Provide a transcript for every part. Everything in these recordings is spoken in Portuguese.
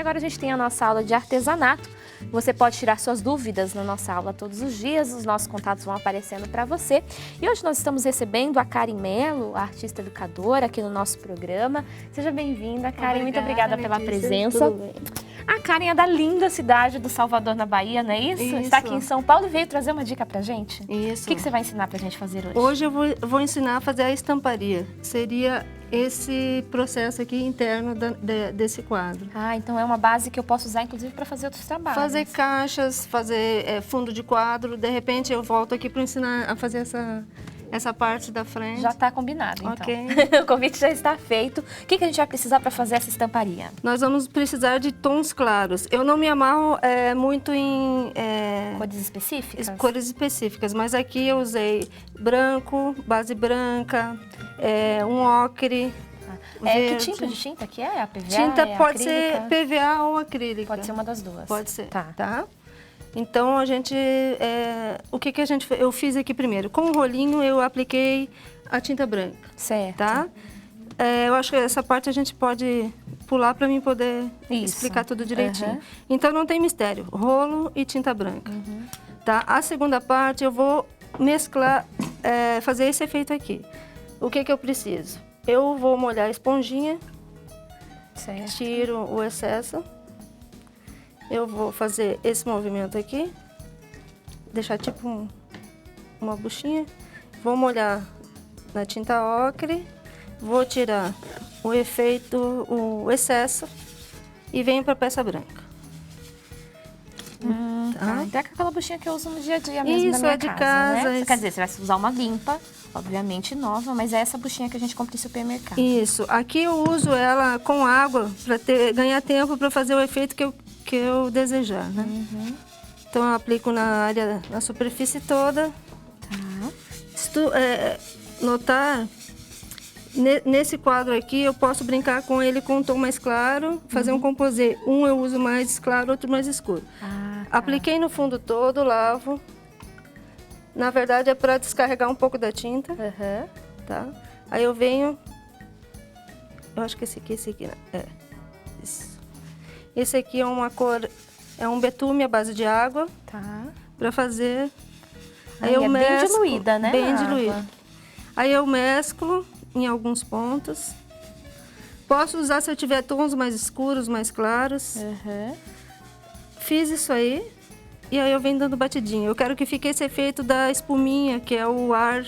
agora a gente tem a nossa aula de artesanato. Você pode tirar suas dúvidas na nossa aula todos os dias, os nossos contatos vão aparecendo para você. E hoje nós estamos recebendo a Karen Mello, a artista educadora, aqui no nosso programa. Seja bem-vinda, Karen. Muito obrigada pela presença. Tudo bem. A Karen é da linda cidade do Salvador, na Bahia, não é isso? Isso. Está aqui em São Paulo e veio trazer uma dica pra gente. Isso. O que você vai ensinar pra gente fazer hoje? Hoje eu vou ensinar a fazer a estamparia. Seria esse processo aqui interno desse quadro. Ah, então é uma base que eu posso usar, inclusive, para fazer outros trabalhos. Fazer caixas, fazer fundo de quadro. De repente eu volto aqui para ensinar a fazer essa parte da frente. Já está combinado, então. Ok. O convite já está feito. O que a gente vai precisar para fazer essa estamparia? Nós vamos precisar de tons claros. Eu não me amarro muito em... Cores específicas? Cores específicas, mas aqui eu usei branco, base branca, um ocre, que verde. tipo de tinta que é? A PVA? Tinta pode acrílica? ser PVA ou acrílica. Pode ser uma das duas. Pode ser, Tá. tá? Então, a gente... o que a gente... Eu fiz aqui primeiro. Com o rolinho, eu apliquei a tinta branca. Certo. Tá? Eu acho que essa parte a gente pode pular para mim poder Isso. explicar tudo direitinho. Uhum. Então, não tem mistério. Rolo e tinta branca. Tá? A segunda parte, eu vou mesclar, fazer esse efeito aqui. O que eu preciso? Eu vou molhar a esponjinha. Certo. Tiro o excesso. Eu vou fazer esse movimento aqui, deixar tipo uma buchinha. Vou molhar na tinta ocre, vou tirar o efeito, o excesso e venho para a peça branca. Tá. Então é aquela buchinha que eu uso no dia a dia mesmo Isso, da minha é de casa, casa. né? Quer dizer, você vai usar uma limpa, obviamente nova, mas é essa buchinha que a gente compra em supermercado. Isso. Aqui eu uso ela com água para ganhar tempo para fazer o efeito que eu desejar, né? Então eu aplico na superfície toda. Tá. Se tu notar, nesse quadro aqui eu posso brincar com ele com um tom mais claro, fazer um composê. Um eu uso mais claro, outro mais escuro. Ah, tá. Apliquei no fundo todo, lavo. Na verdade é para descarregar um pouco da tinta, tá? Aí eu venho... Eu acho que esse aqui, né? Isso. Esse aqui é uma cor... É um betume à base de água. Tá. Para fazer... Aí eu bem diluída, né? Bem a diluída. água. Aí eu mesclo em alguns pontos. Posso usar se eu tiver tons mais escuros, mais claros. Fiz isso aí. E aí eu venho dando batidinha. Eu quero que fique esse efeito da espuminha, que é o ar.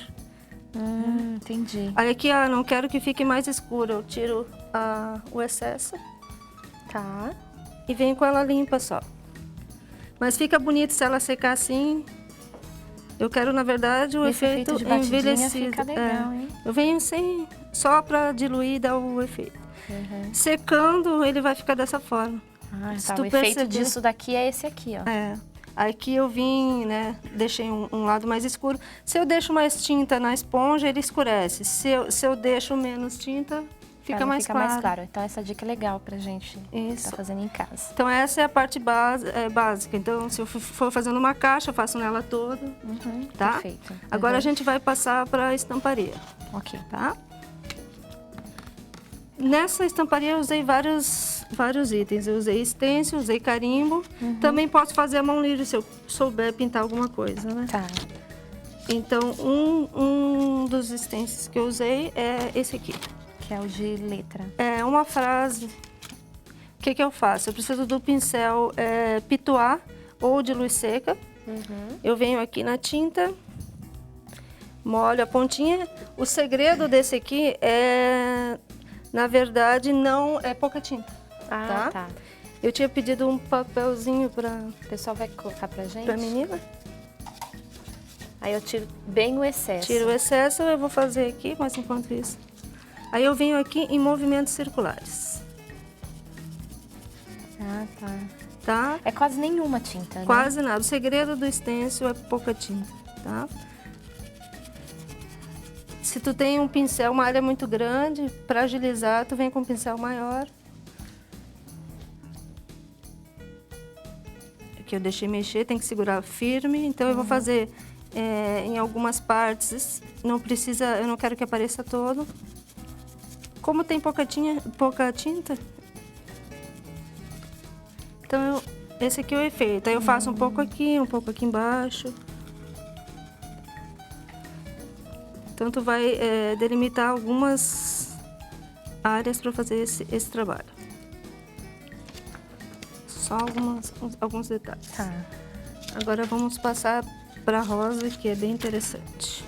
Entendi. Aí aqui, não quero que fique mais escuro. Eu tiro o excesso. Tá. E venho com ela limpa só. Mas fica bonito se ela secar assim. Eu quero, na verdade, o Esse efeito de batidinha envelhecido. fica legal, hein? Eu venho só para diluir e dar o efeito. Secando, ele vai ficar dessa forma. Ah, Se tá. tu O efeito perceber- disso daqui é esse aqui, ó. Aqui eu vim, né, deixei um lado mais escuro. Se eu deixo mais tinta na esponja, ele escurece. Se eu deixo menos tinta, fica mais claro. Então essa dica é legal pra gente Isso. tá fazendo em casa. Então essa é a parte básica. Então se eu for fazendo uma caixa, eu faço nela toda, tá? Perfeito. Agora a gente vai passar para a estamparia, Ok. tá? Nessa estamparia eu usei vários itens. Eu usei stencil, usei carimbo. Também posso fazer a mão livre se eu souber pintar alguma coisa, né? Tá. Então, um dos stencils que eu usei é esse aqui. Que é o de letra. É uma frase. O que eu faço? Eu preciso do pincel pituá ou de luz seca. Eu venho aqui na tinta, molho a pontinha. O segredo desse aqui na verdade, não é pouca tinta. Tá. Eu tinha pedido um papelzinho para O pessoal vai colocar pra gente? a menina. Aí eu tiro bem o excesso. Tiro o excesso, eu vou fazer aqui, mas enquanto isso... Aí eu venho aqui em movimentos circulares. Ah, tá. Tá? É quase nenhuma tinta, né? Quase nada. O segredo do stencil é pouca tinta, tá? Se tu tem um pincel, uma área muito grande, para agilizar, tu vem com um pincel maior. Aqui eu deixei mexer, tem que segurar firme, então eu vou fazer em algumas partes, não precisa, eu não quero que apareça todo. Como tem pouca tinta, Então, esse aqui é o efeito. Aí eu faço um pouco aqui embaixo. Então, tu vai delimitar algumas áreas para fazer esse trabalho. Só alguns detalhes. Tá. Agora vamos passar para rosa, que é bem interessante.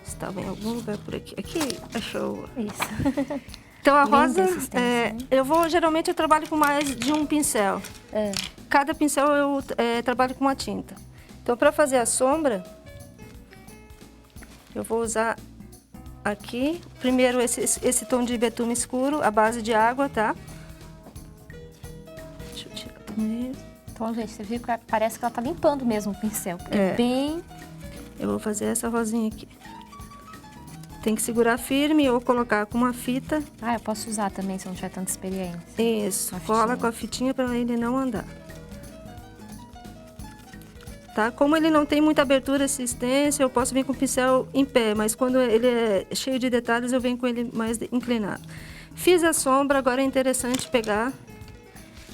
Estava em algum lugar por aqui. Aqui, achou. Isso. Então a Linda rosa, esse stencil, geralmente eu trabalho com mais de um pincel. Cada pincel eu trabalho com uma tinta. Então para fazer a sombra, eu vou usar aqui, primeiro esse tom de betume escuro, a base de água, tá? Deixa eu tirar do meio. Então, gente, você viu que parece que ela tá limpando mesmo o pincel. Porque É. bem... Eu vou fazer essa rosinha aqui. Tem que segurar firme ou colocar com uma fita. Ah, eu posso usar também se eu não tiver tanta experiência. Isso, Uma cola fitinha. com a fitinha para ele não andar. Tá? Como ele não tem muita abertura esse stencil, eu posso vir com o pincel em pé, mas quando ele é cheio de detalhes, eu venho com ele mais inclinado. Fiz a sombra, agora é interessante pegar,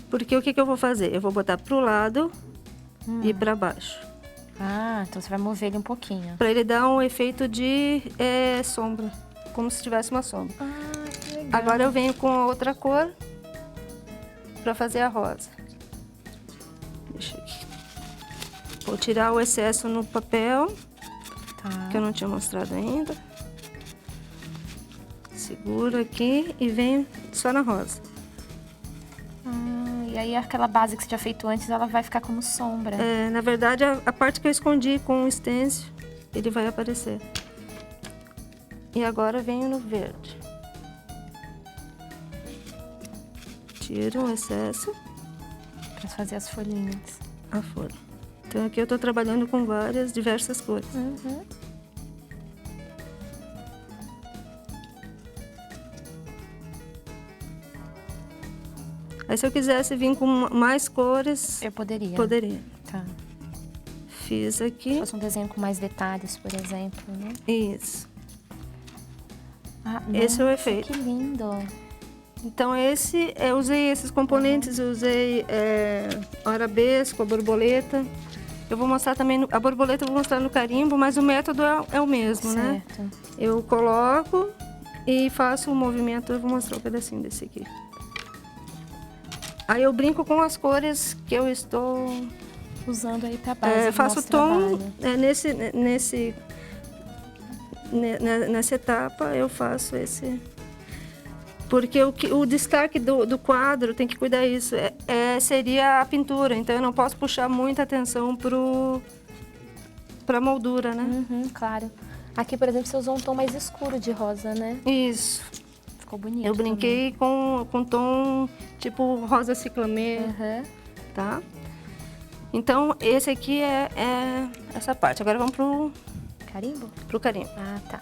porque o que eu vou fazer? Eu vou botar pro lado e para baixo, Ah, então você vai mover ele um pouquinho. para ele dar um efeito de sombra, como se tivesse uma sombra. Ah, que legal. Agora eu venho com a outra cor para fazer a rosa. Deixa eu aqui. Vou tirar o excesso no papel, Tá. que eu não tinha mostrado ainda. Seguro aqui e venho só na rosa. E aí aquela base que você tinha feito antes, ela vai ficar como sombra. Na verdade, a parte que eu escondi com o stencil, ele vai aparecer. E agora venho no verde. Tiro o excesso, Pra fazer as folhinhas. a folha. Então aqui eu estou trabalhando com diversas cores. Uhum. Aí se eu quisesse vir com mais cores, Eu poderia. poderia. Tá. Fiz aqui. Se fosse um desenho com mais detalhes, por exemplo, né? Isso. Ah, Esse é o nossa, efeito. Que lindo. Então eu usei esses componentes, eu usei arabesco, a borboleta. Eu vou mostrar também, a borboleta eu vou mostrar no carimbo, mas o método é o mesmo, né? Certo. Eu coloco e faço o movimento, eu vou mostrar um pedacinho desse aqui. Aí eu brinco com as cores que eu estou... Usando aí pra base do faço nosso tom, trabalho. nessa etapa eu faço esse... Porque o destaque do quadro, tem que cuidar isso, seria a pintura. Então eu não posso puxar muita atenção pra moldura, né? Uhum, claro. Aqui, por exemplo, você usou um tom mais escuro de rosa, né? Isso. Ficou bonito. Eu brinquei com tom tipo rosa ciclamê, Uhum. tá? Então esse aqui é essa parte. Agora vamos Carimbo? pro carimbo. Ah, tá.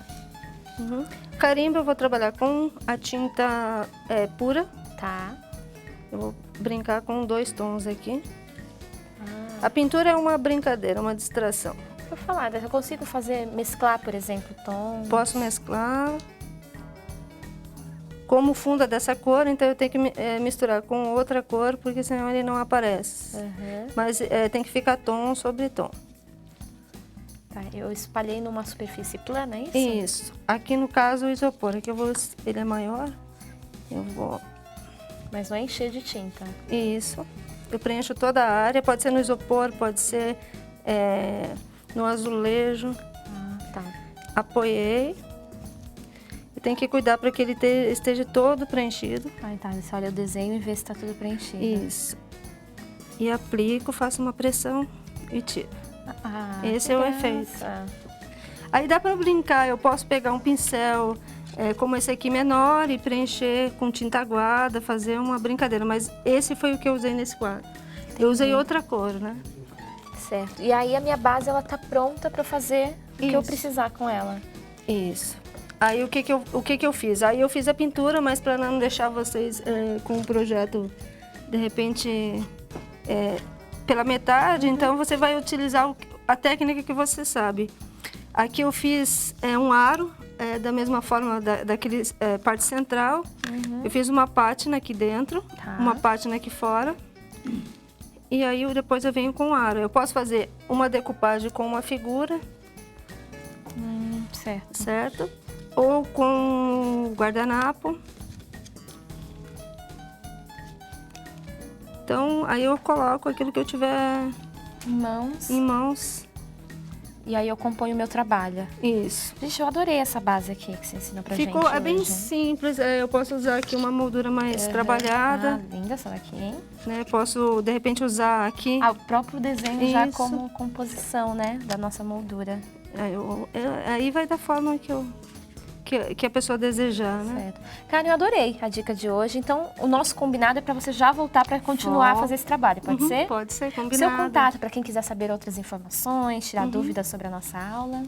Uhum. Carimbo eu vou trabalhar com a tinta pura. Tá. Eu vou brincar com 2 tons aqui. Ah. A pintura é uma brincadeira, uma distração. Vou falar, eu consigo mesclar, por exemplo, tons? Posso mesclar. Como o fundo é dessa cor, então eu tenho que misturar com outra cor, porque senão ele não aparece. Uhum. Mas tem que ficar tom sobre tom. Tá, eu espalhei numa superfície plana, é isso? Isso. Aqui no caso o isopor, aqui ele é maior. Eu vou... Mas não é encher de tinta. Isso. Eu preencho toda a área, pode ser no isopor, pode ser no azulejo. Ah, tá. Apoiei. E tem que cuidar para que ele esteja todo preenchido. Ah, tá. Você olha o desenho e vê se tá tudo preenchido. Isso. E aplico, faço uma pressão e tiro. Ah, Esse que é o graça. efeito. Aí dá para brincar, eu posso pegar um pincel como esse aqui menor e preencher com tinta aguada, fazer uma brincadeira. Mas esse foi o que eu usei nesse quadro. Eu usei outra cor, né? Certo. E aí a minha base, ela tá pronta para fazer o que eu Isso. precisar com ela. Isso. Aí o que eu fiz? Aí eu fiz a pintura, mas para não deixar vocês com o projeto, de repente, pela metade, então você vai utilizar a técnica que você sabe. Aqui eu fiz um aro, da mesma forma daquele parte central. Eu fiz uma pátina aqui dentro, Tá. uma pátina aqui fora. E aí depois eu venho com o aro. Eu posso fazer uma decupagem com uma figura, Certo. certo? Ou com guardanapo. Então, aí eu coloco aquilo que eu tiver Mãos. em mãos. E aí eu componho o meu trabalho. Isso. Gente, eu adorei essa base aqui que você ensinou pra gente É bem hoje. simples. Eu posso usar aqui uma moldura mais trabalhada, Ah, linda essa daqui, hein? né? Posso, de repente, usar aqui. Ah, o próprio desenho já Isso. como composição, né? Da nossa moldura. Aí vai da forma que a pessoa desejar, né? Certo. Karen, eu adorei a dica de hoje. Então, o nosso combinado é para você já voltar para continuar a fazer esse trabalho, pode ser? Pode ser, combinado. Seu contato para quem quiser saber outras informações, tirar dúvidas sobre a nossa aula.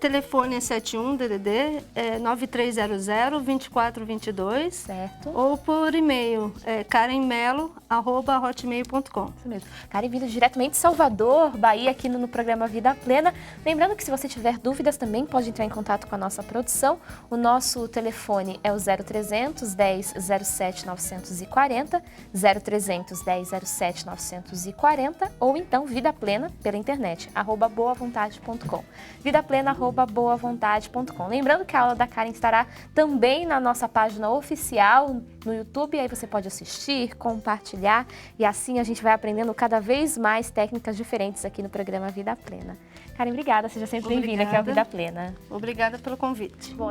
Telefone é 71 DDD 9300-2422. Certo. Ou por e-mail, karenmelo@hotmail.com. Isso mesmo. Karen vindo diretamente de Salvador, Bahia, aqui no programa Vida Plena. Lembrando que se você tiver dúvidas também pode entrar em contato com a nossa produção. O nosso telefone é o 0300 10 07 940, 0300 10 07 940, ou então Vida Plena pela internet, @boavontade.com. vidaplena@boavontade.com. Lembrando que a aula da Karen estará também na nossa página oficial no YouTube, aí você pode assistir, compartilhar e assim a gente vai aprendendo cada vez mais técnicas diferentes aqui no programa Vida Plena. Karen, obrigada, seja sempre bem-vinda aqui ao Vida Plena. Obrigada pelo convite. Bom.